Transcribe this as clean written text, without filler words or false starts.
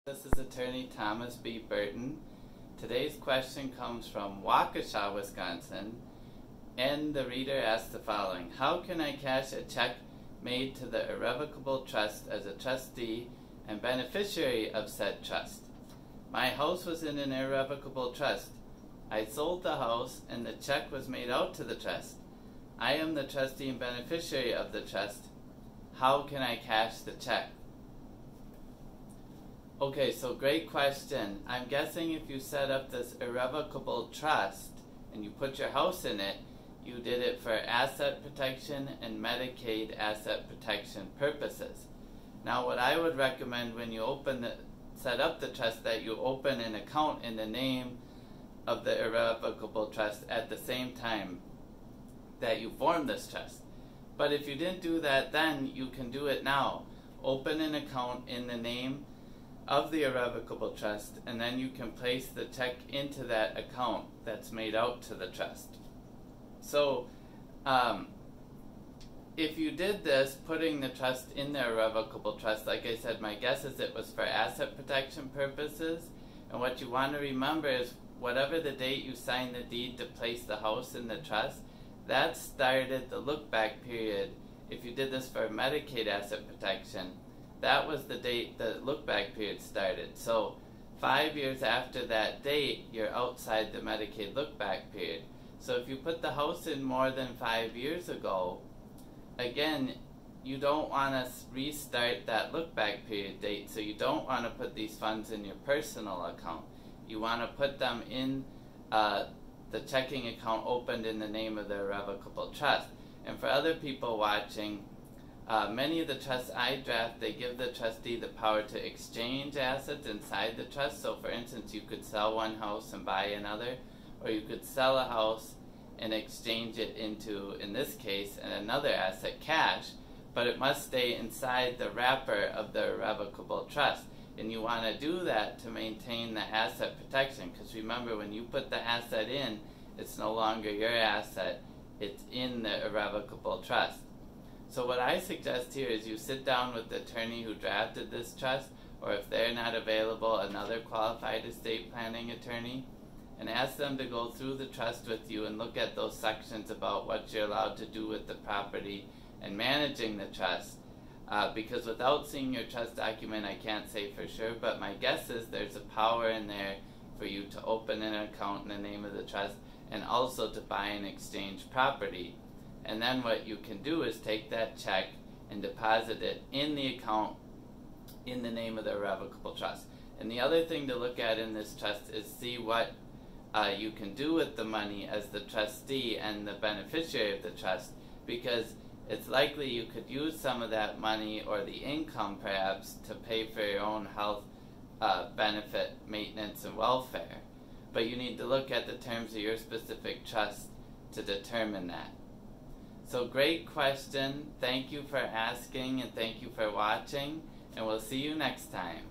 This is attorney Thomas B. Burton. Today's question comes from Waukesha, Wisconsin, and the reader asks the following: how can I cash a check made to the irrevocable trust as a trustee and beneficiary of said trust? My house was in an irrevocable trust. I sold the house and the check was made out to the trust. I am the trustee and beneficiary of the trust. How can I cash the check? Okay, so great question. I'm guessing if you set up this irrevocable trust and you put your house in it, you did it for asset protection and Medicaid asset protection purposes. Now what I would recommend when you set up the trust, that you open an account in the name of the irrevocable trust at the same time that you form this trust. But if you didn't do that then, you can do it now. Open an account in the name of the irrevocable trust, and then you can place the check into that account that's made out to the trust. So if you did this, putting the trust in the irrevocable trust, like I said, my guess is it was for asset protection purposes. And what you want to remember is whatever the date you signed the deed to place the house in the trust, that started the look-back period. If you did this for Medicaid asset protection, that was the date the look-back period started. So 5 years after that date, you're outside the Medicaid look-back period. So if you put the house in more than 5 years ago, again, you don't want to restart that look-back period date. So you don't want to put these funds in your personal account. You want to put them in the checking account opened in the name of the irrevocable trust. And for other people watching, many of the trusts I draft, they give the trustee the power to exchange assets inside the trust. So for instance, you could sell one house and buy another, or you could sell a house and exchange it into, in this case, another asset, cash, but it must stay inside the wrapper of the irrevocable trust. And you want to do that to maintain the asset protection, because remember, when you put the asset in, it's no longer your asset, it's in the irrevocable trust. So what I suggest here is you sit down with the attorney who drafted this trust, or if they're not available, another qualified estate planning attorney, and ask them to go through the trust with you and look at those sections about what you're allowed to do with the property and managing the trust. Because without seeing your trust document, I can't say for sure, but my guess is there's a power in there for you to open an account in the name of the trust and also to buy and exchange property. And then what you can do is take that check and deposit it in the account in the name of the irrevocable trust. And the other thing to look at in this trust is see what you can do with the money as the trustee and the beneficiary of the trust, because it's likely you could use some of that money or the income perhaps to pay for your own health benefit, maintenance, and welfare. But you need to look at the terms of your specific trust to determine that. So great question. Thank you for asking and thank you for watching, and we'll see you next time.